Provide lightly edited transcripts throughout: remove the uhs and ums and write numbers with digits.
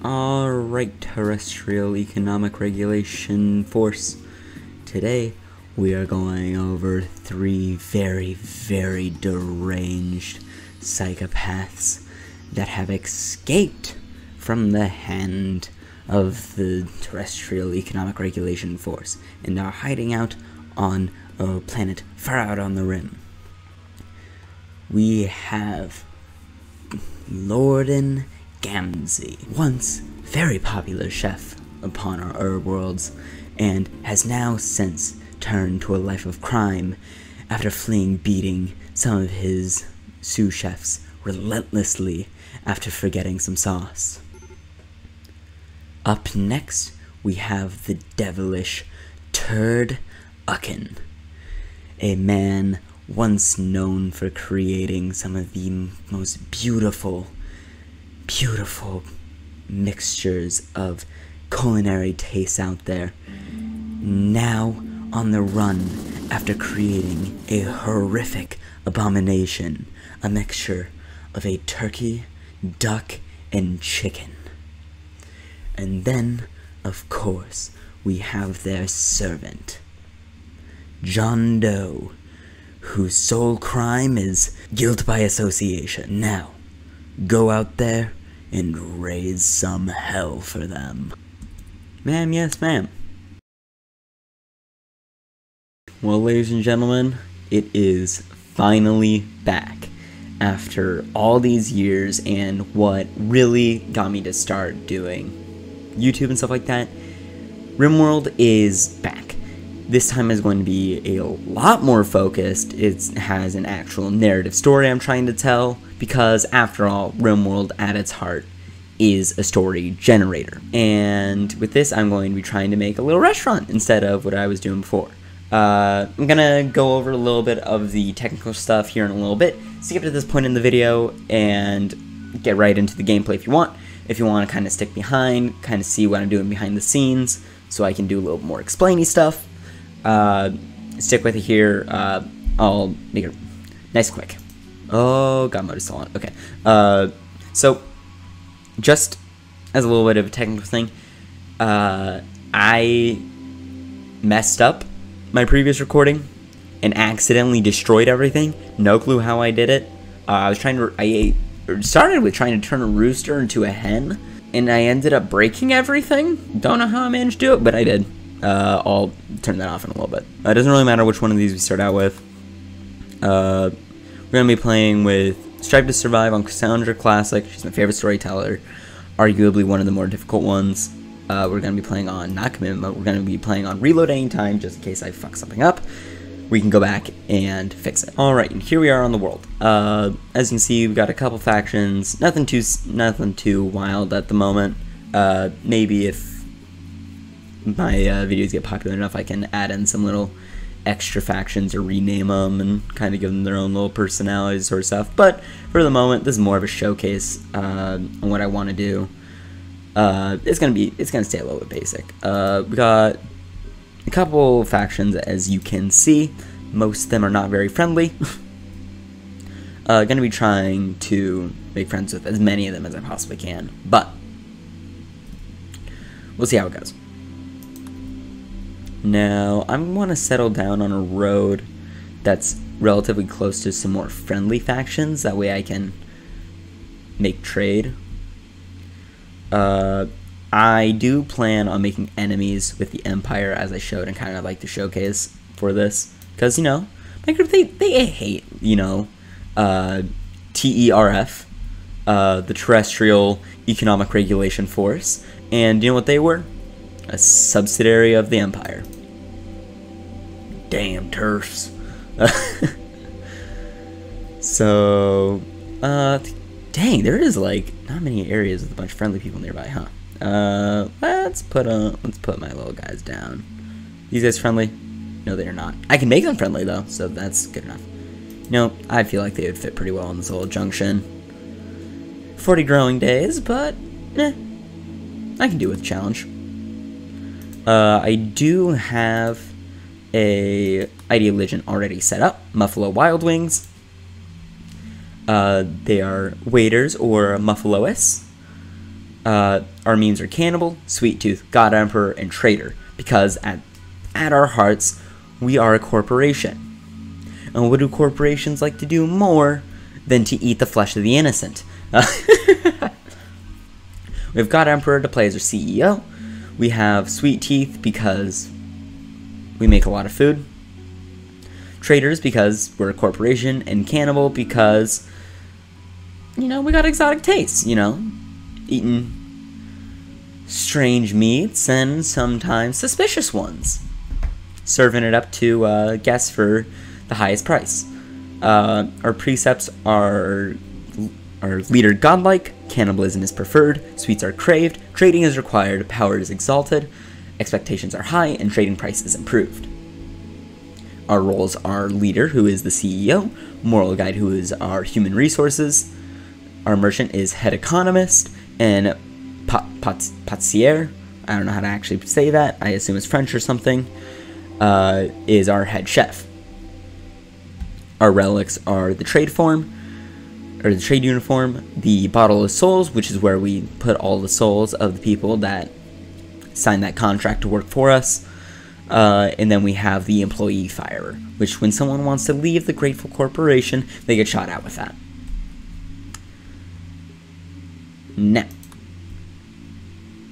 Alright, Terrestrial Economic Regulation Force. Today, we are going over 3 very deranged psychopaths that have escaped from the hand of the Terrestrial Economic Regulation Force and are hiding out on a planet far out on the rim. We have Lorden Gamzee, once very popular chef upon our RimWorlds, and has now since turned to a life of crime after beating some of his sous chefs relentlessly after forgetting some sauce. Up next, we have the devilish Turd Ucken, a man once known for creating some of the most beautiful mixtures of culinary tastes out there, now on the run after creating a horrific abomination, a mixture of a turkey, duck, and chicken. And then, of course, we have their servant, John Doe, whose sole crime is guilt by association. Now, go out there and raise some hell for them. Ma'am, yes ma'am. Well, ladies and gentlemen, it is finally back. After all these years and what really got me to start doing YouTube and stuff like that, RimWorld is back. This time is going to be a lot more focused. It has an actual narrative story I'm trying to tell, because after all, RimWorld at its heart is a story generator. And with this, I'm going to be trying to make a little restaurant instead of what I was doing before. I'm gonna go over a little bit of the technical stuff here in a little bit, skip to this point in the video, and get right into the gameplay if you want. If you want to kind of stick behind, kind of see what I'm doing behind the scenes, so I can do a little more explainy stuff, stick with it here. I'll make it nice and quick. Oh, God mode is still on. Okay. So, just as a little bit of a technical thing, I messed up my previous recording and accidentally destroyed everything. No clue how I did it. I started with trying to turn a rooster into a hen, and I ended up breaking everything. Don't know how I managed to do it, but I did. I'll turn that off in a little bit. It doesn't really matter which one of these we start out with. We're going to be playing with Strive to Survive on Cassandra Classic. She's my favorite storyteller, arguably one of the more difficult ones. We're going to be playing on not commit mode. We're going to be playing on reload anytime, just in case I fuck something up. We can go back and fix it. Alright, and here we are on the world. As you can see, we've got a couple factions. Nothing too wild at the moment. Maybe if my videos get popular enough, I can add in some little extra factions or rename them and kind of give them their own little personalities sort of stuff. But for the moment, this is more of a showcase on what I want to do. It's gonna stay a little bit basic. We got a couple factions, as you can see. Most of them are not very friendly. Gonna be trying to make friends with as many of them as I possibly can, but we'll see how it goes. Now, I want to settle down on a road that's relatively close to some more friendly factions. That way I can make trade. I do plan on making enemies with the Empire, as I showed and kind of like to showcase for this. Because, you know, my group, they hate, you know, TERF, the Terrestrial Economic Regulation Force. And you know what they were? A subsidiary of the Empire. Damn TERFs. So, dang, there is like not many areas with a bunch of friendly people nearby, huh? Let's put my little guys down. These guys friendly? No, they're not. I can make them friendly though, so that's good enough. You know, I feel like they would fit pretty well in this little junction. 40 growing days, but I can do with a challenge. I do have a ID Legend already set up, Muffalo Wild Wings. They are waiters or Muffaloists. Our means are Cannibal, Sweet Tooth, God Emperor, and Traitor, because at our hearts, we are a corporation. And what do corporations like to do more than to eat the flesh of the innocent? We've got Emperor to play as our CEO. We have Sweet Teeth because we make a lot of food. Traitors because we're a corporation. And Cannibal because, we got exotic tastes, eating strange meats and sometimes suspicious ones. Serving it up to guests for the highest price. Our precepts are leader godlike, cannibalism is preferred, sweets are craved, trading is required, power is exalted, expectations are high, and trading price is improved. Our roles are leader, who is the CEO, moral guide, who is our human resources, our merchant is head economist, and patissier, I don't know how to actually say that, I assume it's French or something, is our head chef. Our relics are the trade form, or the trade uniform, the bottle of souls, which is where we put all the souls of the people that signed that contract to work for us, and then we have the employee firer, which when someone wants to leave the grateful corporation, they get shot at with that. Now,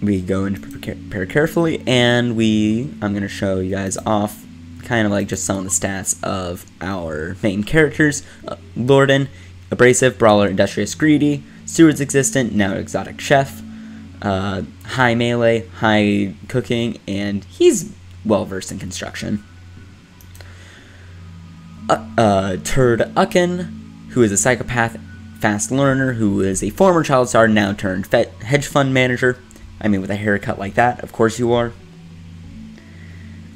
we go into prepare carefully, and I'm going to show you guys off kind of like just some of the stats of our main characters. Lorden, abrasive, brawler, industrious, greedy, steward's existent, now exotic chef, high melee, high cooking, and he's well versed in construction. Turd Ucken, who is a psychopath, fast learner, who is a former child star, now turned hedge fund manager. I mean, with a haircut like that, of course you are.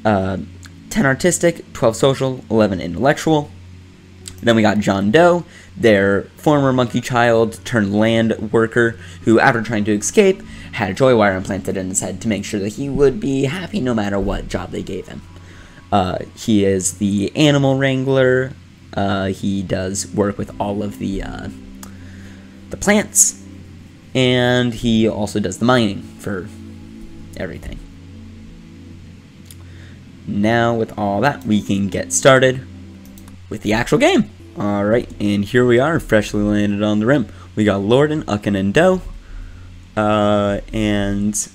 10 artistic, 12 social, 11 intellectual. Then we got John Doe, their former monkey child turned land worker, who after trying to escape, had a joy wire implanted in his head to make sure that he would be happy no matter what job they gave him. He is the animal wrangler. He does work with all of the plants, and he also does the mining for everything. Now, with all that, we can get started with the actual game. Alright, and here we are, freshly landed on the rim. We got Lorden, Ucken, and Doe. And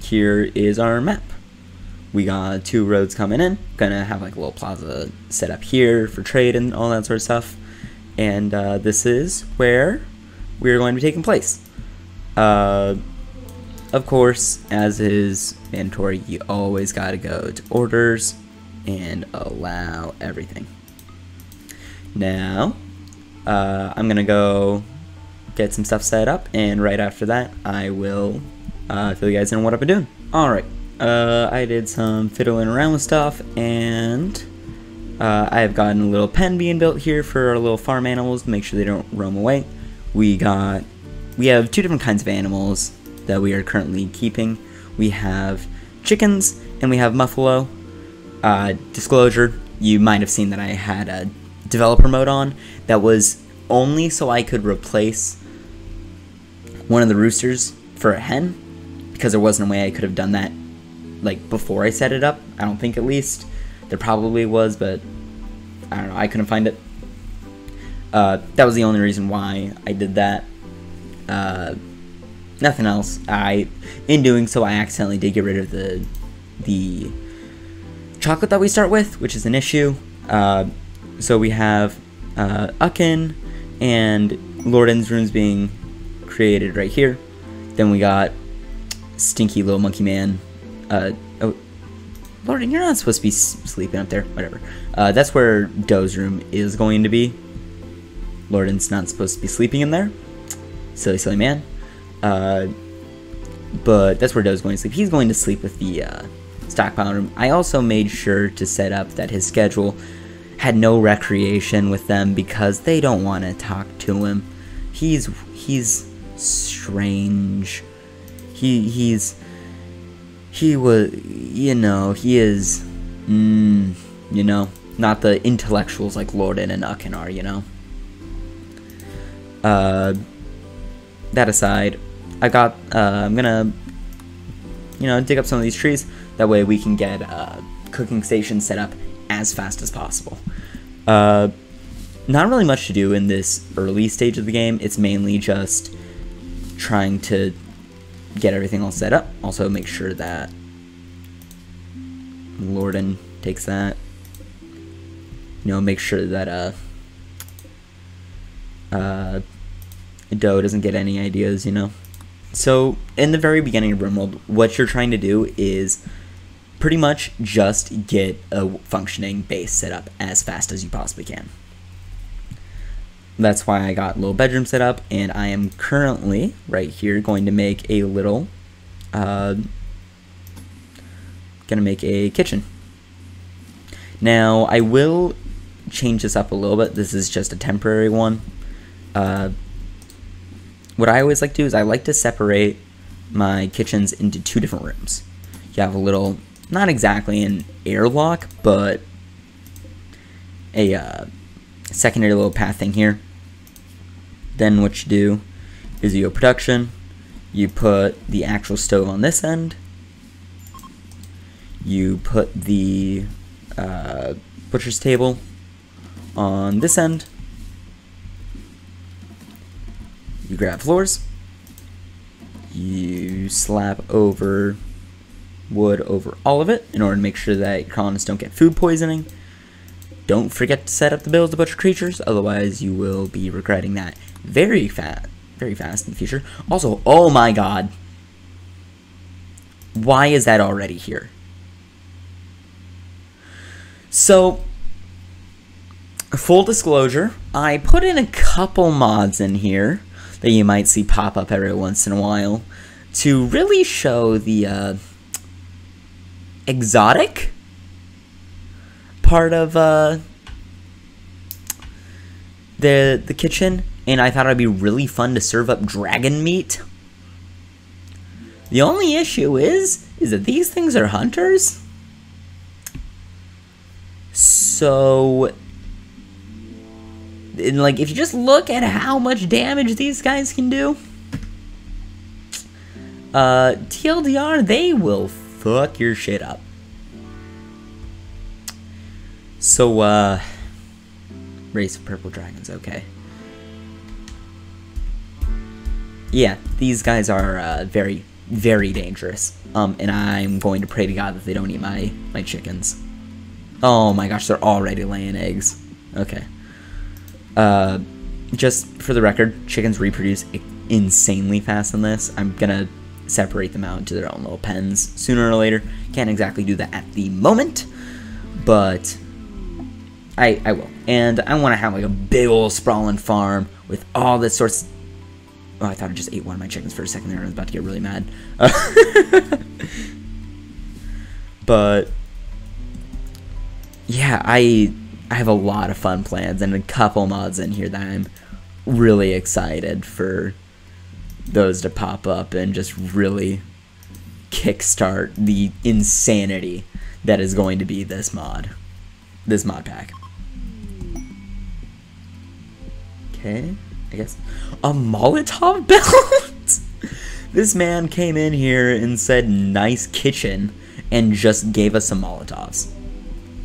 here is our map. We got 2 roads coming in. Gonna have like a little plaza set up here for trade and all that sort of stuff. And this is where we're going to be taking place. Of course, as is mandatory, you always gotta go to orders and allow everything. Now, I'm gonna go get some stuff set up, and right after that, I will fill you guys in on what I've been doing. Alright, I did some fiddling around with stuff, and I have gotten a little pen being built here for our little farm animals to make sure they don't roam away. We have 2 different kinds of animals that we are currently keeping. We have chickens and we have Muffalo. Disclosure, you might have seen that I had a developer mode on. That was only so I could replace one of the roosters for a hen, because there wasn't a way I could have done that like before I set it up. I don't think, at least. There probably was, but I don't know, I couldn't find it. That was the only reason why I did that. Nothing else. In doing so, I accidentally did get rid of the chocolate that we start with, which is an issue. So we have Ucken and Lorden's runes being created right here. Then we got Stinky Little Monkey Man. Oh, Lorden, you're not supposed to be sleeping up there. Whatever. That's where Doe's room is going to be. Lorden's not supposed to be sleeping in there. Silly, silly man. But that's where Doe's going to sleep. He's going to sleep with the stockpile room. I also made sure to set up that his schedule had no recreation with them, because they don't want to talk to him. He's strange. He is, not the intellectuals like Lorden and Ucken are, That aside, I'm gonna, dig up some of these trees. That way we can get cooking stations set up as fast as possible. Not really much to do in this early stage of the game. It's mainly just trying to get everything all set up. Also make sure that Lorden takes that. Make sure that Doe doesn't get any ideas, So in the very beginning of RimWorld, what you're trying to do is pretty much just get a functioning base set up as fast as you possibly can. That's why I got a little bedroom set up, and I am currently right here going to make a little kitchen. Now I will change this up a little bit. This is just a temporary one. What I always like to do is I like to separate my kitchens into 2 different rooms. You have a little, not exactly an airlock, but a secondary little path thing here. Then what you do is you go production, you put the actual stove on this end, you put the butcher's table on this end, you grab floors, you slap over wood over all of it in order to make sure that your colonists don't get food poisoning. Don't forget to set up the bills to butcher creatures, otherwise you will be regretting that very fast in the future. Also, oh my god, why is that already here? So, full disclosure, I put in a couple mods in here that you might see pop up every once in a while to really show the exotic part of the kitchen, and I thought it'd be really fun to serve up dragon meat. The only issue is that these things are hunters. So, like, if you just look at how much damage these guys can do, TLDR, they will fuck your shit up. So, race of purple dragons, okay. Yeah, these guys are very, very dangerous. And I'm going to pray to God that they don't eat my chickens. Oh my gosh, they're already laying eggs. Okay. Just for the record, chickens reproduce insanely fast in this. I'm gonna separate them out into their own little pens sooner or later. Can't exactly do that at the moment, but I will. And I want to have like a big old sprawling farm with all this sorts. Oh, I thought I just ate one of my chickens for a second there. I was about to get really mad. But yeah, I have a lot of fun plans and a couple mods in here that I'm really excited for those to pop up and just really kickstart the insanity that is going to be this mod pack. Okay, I guess. A Molotov belt? This man came in here and said nice kitchen and just gave us some Molotovs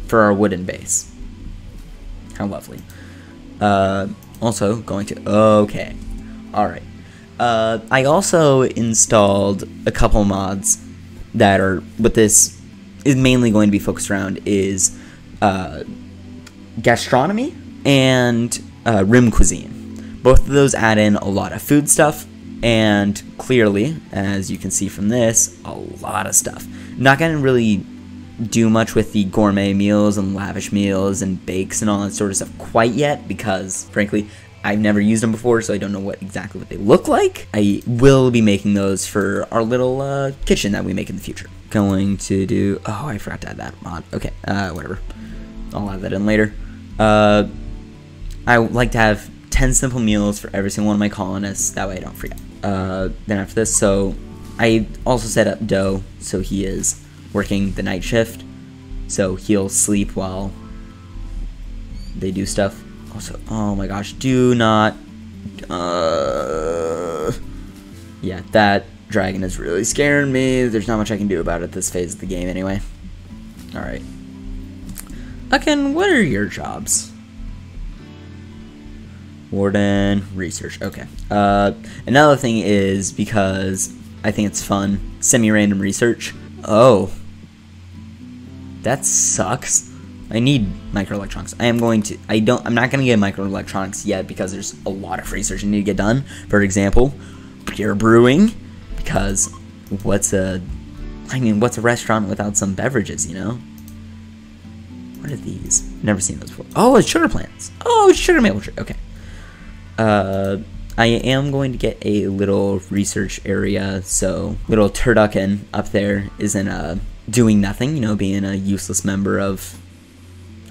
for our wooden base. How lovely. Also going to, okay, alright. I also installed a couple mods that are, what this is mainly going to be focused around is gastronomy and rim cuisine. Both of those add in a lot of food stuff, and clearly, as you can see from this, a lot of stuff. Not going to really do much with the gourmet meals and lavish meals and bakes and all that sort of stuff quite yet, because frankly I've never used them before, so I don't know exactly what they look like. I will be making those for our little kitchen that we make in the future. Going to do, oh, I forgot to add that mod. Okay, whatever, I'll add that in later. I like to have 10 simple meals for every single one of my colonists, that way I don't forget. Then after this, so I also set up Doe so he is working the night shift, so he'll sleep while they do stuff. Also, oh my gosh, do not, yeah, Alright, that dragon is really scaring me. There's not much I can do about it this phase of the game anyway. Alright. Again, what are your jobs? Warden, research, okay. Another thing is, because I think it's fun, semi-random research. Oh. That sucks. I need microelectronics. I'm not gonna get microelectronics yet because there's a lot of research I need to get done. For example, beer brewing, because what's a restaurant without some beverages, you know? What are these? Never seen those before. Oh, it's sugar plants. Oh, it's sugar maple tree. Okay. I am going to get a little research area, so little turducken up there isn't doing nothing, you know, being a useless member of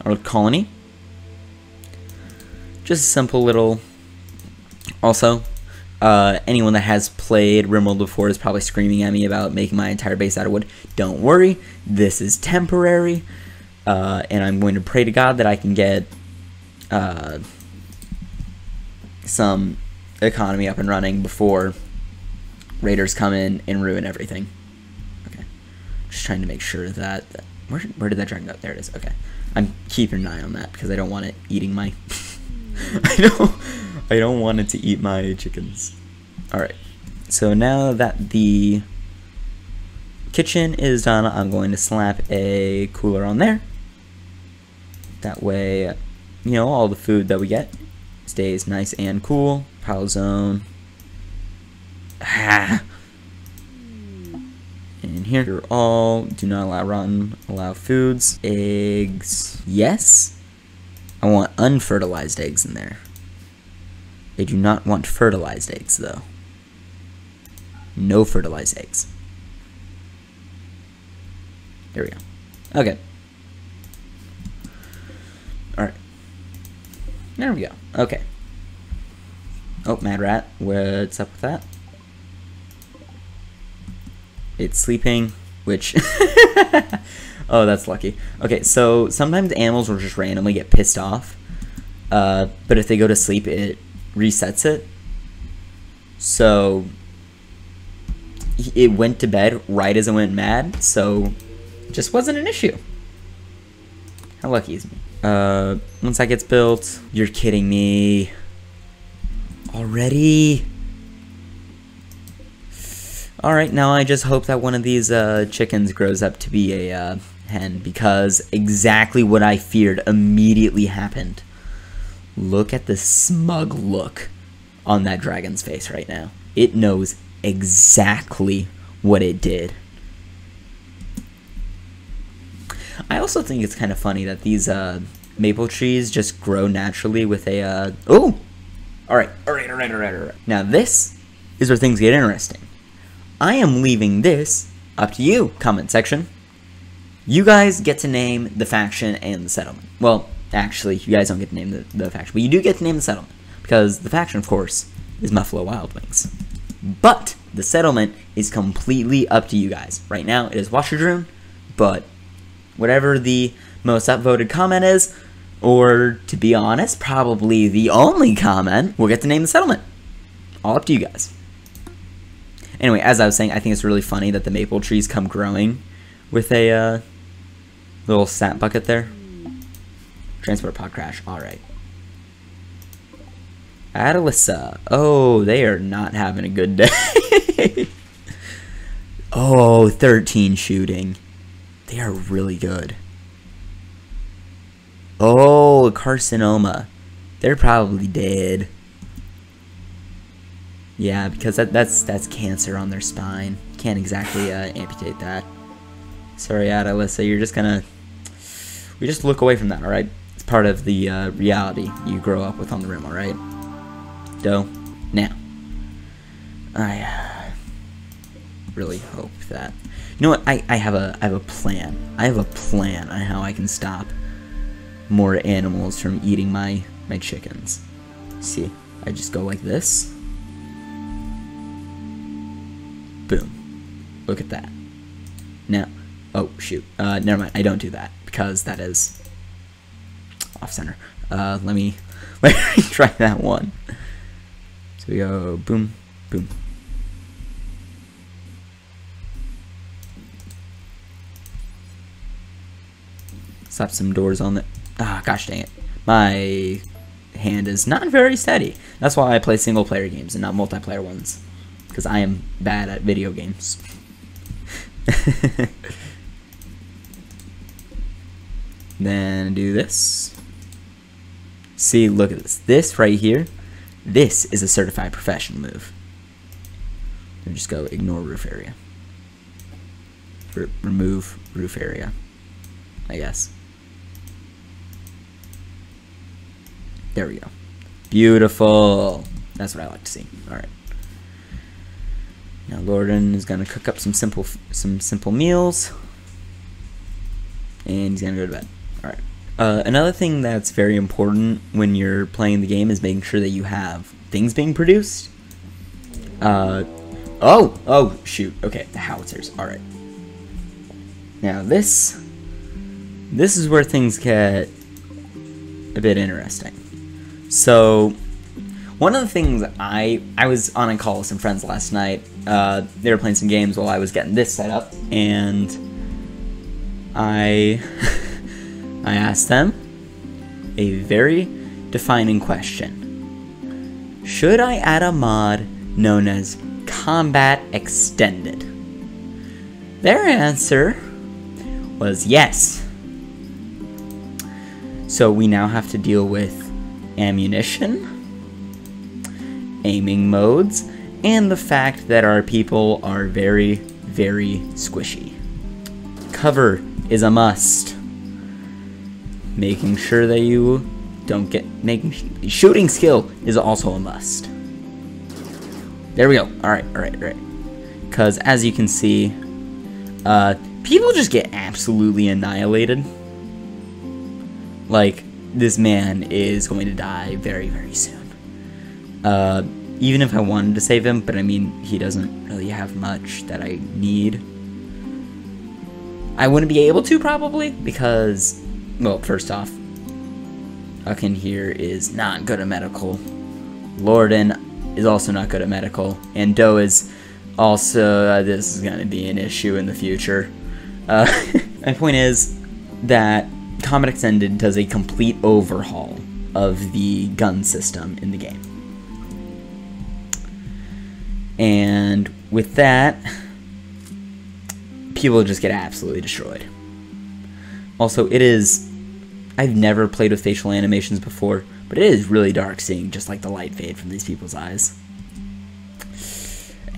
our colony. Just a simple little. Also, anyone that has played RimWorld before is probably screaming at me about making my entire base out of wood. Don't worry, this is temporary, and I'm going to pray to God that I can get some economy up and running before raiders come in and ruin everything. Okay, just trying to make sure that where did that dragon go? There it is. Okay, I'm keeping an eye on that because I don't want it eating my I don't want it to eat my chickens. Alright, so now that the kitchen is done, I'm going to slap a cooler on there. That way, you know, all the food that we get stays nice and cool. Pile zone. Ah. And here, you're all, do not allow rotten, allow foods. Eggs, yes. I want unfertilized eggs in there. I do not want fertilized eggs, though. No fertilized eggs. There we go. Okay. Alright. There we go. Okay. Oh, Mad Rat. What's up with that? It's sleeping, which... Oh, that's lucky. Okay, so sometimes animals will just randomly get pissed off. But if they go to sleep, it resets it. So it went to bed right as it went mad, so it just wasn't an issue. How lucky is me? Once that gets built, you're kidding me. Already? Alright, now I just hope that one of these chickens grows up to be a hen, because exactly what I feared immediately happened. Look at the smug look on that dragon's face right now. It knows exactly what it did. I also think it's kind of funny that these maple trees just grow naturally with a oh! Alright. Now this is where things get interesting. I am leaving this up to you, comment section. You guys get to name the faction and the settlement. Well, actually, you guys don't get to name the faction, but you do get to name the settlement, because the faction, of course, is Muffalo Wild Wings. But the settlement is completely up to you guys. Right now, it is Washadroon, but whatever the most upvoted comment is, or to be honest, probably the only comment, we'll get to name the settlement. All up to you guys. Anyway, as I was saying, I think it's really funny that the maple trees come growing with a little sap bucket there. Transport pod crash. Alright. Adelissa. Oh, they are not having a good day. Oh, 13 shooting. They are really good. Oh, carcinoma. They're probably dead. Yeah, because that's cancer on their spine. Can't exactly amputate that. Sorry, Adelissa, you're just gonna... We just look away from that, alright? It's part of the reality you grow up with on the Rim, alright? Doe. Now. I really hope that... You know what? I have a plan. I have a plan on how I can stop more animals from eating my chickens. See, I just go like this. Boom. Look at that. Now, oh shoot. Never mind. I don't do that because that is off center. Let me try that one. So we go boom, boom. slap some doors on it. Ah, gosh dang it. My hand is not very steady. That's why I play single player games and not multiplayer ones. Because I am bad at video games. Then do this. See, look at this. This right here, this is a certified professional move. And just go ignore roof area. Remove roof area, I guess. There we go. Beautiful. That's what I like to see. All right. Now Lorden is gonna cook up some simple meals, and he's gonna go to bed. All right. Another thing that's very important when you're playing the game is making sure that you have things being produced. Oh shoot. Okay, the howitzers. All right. Now this is where things get a bit interesting. So one of the things I was on a call with some friends last night. They were playing some games while I was getting this set up, and I I asked them a very defining question. Should I add a mod known as Combat Extended? Their answer was yes. So we now have to deal with ammunition, aiming modes, and the fact that our people are very, very squishy. Cover is a must. Making sure that you don't get... shooting skill is also a must. There we go. Alright. Because as you can see, people just get absolutely annihilated. Like, this man is going to die very, very soon. Even if I wanted to save him, but I mean, he doesn't really have much that I need. I wouldn't be able to, probably, because, well, first off, Ucken here is not good at medical. Lorden is also not good at medical. And Doe is also, this is going to be an issue in the future. My point is that Combat Extended does a complete overhaul of the gun system in the game. And with that, people just get absolutely destroyed. Also, it is... I've never played with facial animations before, but it is really dark seeing just like the light fade from these people's eyes.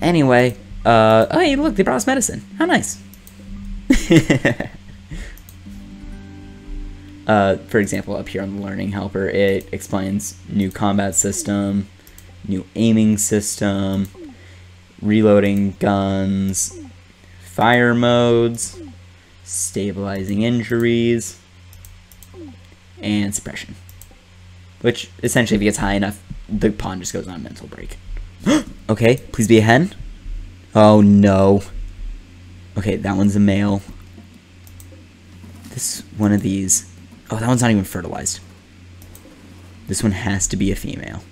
Anyway, oh hey, look, they brought us medicine. How nice. For example, up here on the Learning Helper, it explains new combat system, new aiming system, reloading guns, fire modes, stabilizing injuries, and suppression. Which, essentially, if it gets high enough, the pawn just goes on mental break. Okay, please be a hen. Oh, no. Okay, that one's a male. This one of these... Oh, that one's not even fertilized. This one has to be a female.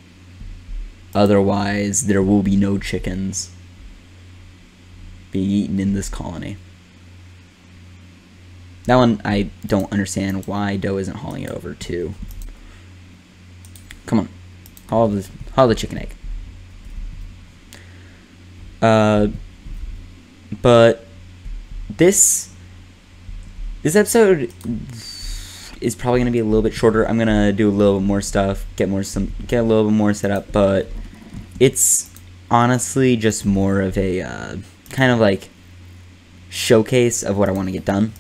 Otherwise, there will be no chickens being eaten in this colony. That one, I don't understand why Doe isn't hauling it over to. Come on. Haul the chicken egg. But this episode is probably going to be a little bit shorter. I'm going to do a little bit more stuff, get a little bit more set up, but it's honestly just more of a kind of like showcase of what I want to get done.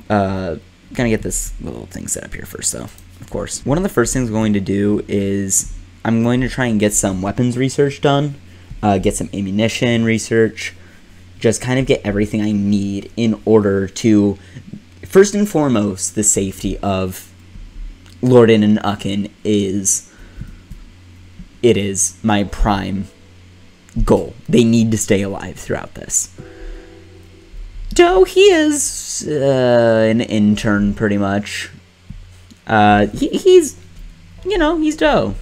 Gonna get this little thing set up here first, though, of course. One of the first things I'm going to do is I'm going to try and get some weapons research done, get some ammunition research, just kind of get everything I need in order to, first and foremost, the safety of Lorden and Ucken is my prime goal. They need to stay alive throughout this. Doe, he is an intern, pretty much. He's Doe.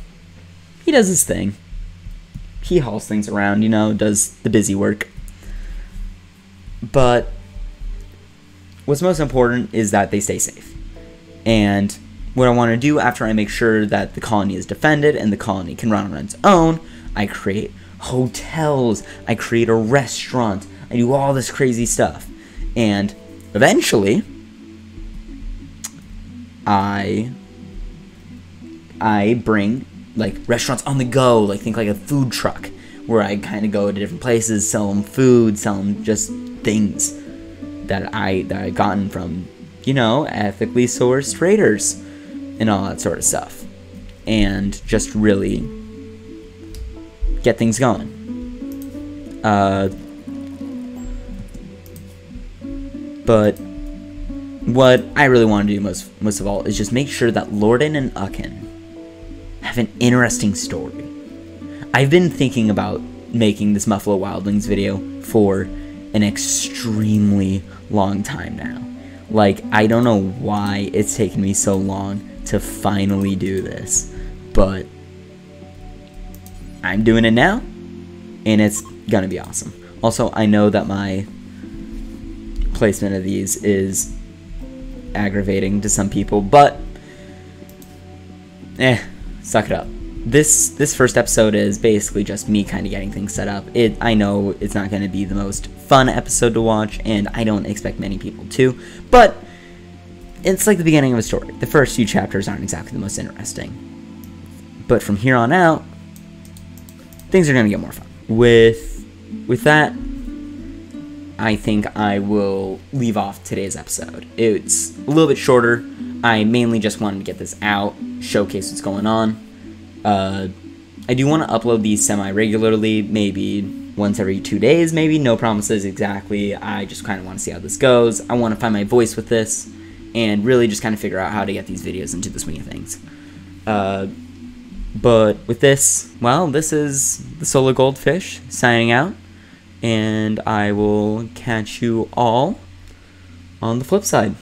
He does his thing. He hauls things around, does the busy work. But what's most important is that they stay safe. And what I want to do after I make sure that the colony is defended and the colony can run on its own, I create hotels, I create a restaurant, I do all this crazy stuff. And eventually, I bring like restaurants on the go, like think like a food truck, where I kind of go to different places, sell them food, sell them just things that I've gotten from, you know, ethically sourced traders and all that sort of stuff, and just really get things going. But what I really want to do most of all is just make sure that Lorden and Ucken have an interesting story. I've been thinking about making this Muffalo Wildlings video for an extremely long time now. Like, I don't know why it's taken me so long to finally do this, but I'm doing it now, and it's gonna be awesome. Also, I know that my placement of these is aggravating to some people, but suck it up. This first episode is basically just me kind of getting things set up. I know it's not going to be the most fun episode to watch, and I don't expect many people to, but it's like the beginning of a story. The first few chapters aren't exactly the most interesting, but from here on out, things are going to get more fun. With that, I think I will leave off today's episode. It's a little bit shorter. I mainly just wanted to get this out, showcase what's going on. I do want to upload these semi-regularly, maybe once every 2 days, maybe. No promises exactly. I just kind of want to see how this goes. I want to find my voice with this, and really just kind of figure out how to get these videos into the swing of things. But with this, well, this is the Solar Goldfish signing out, and I will catch you all on the flip side.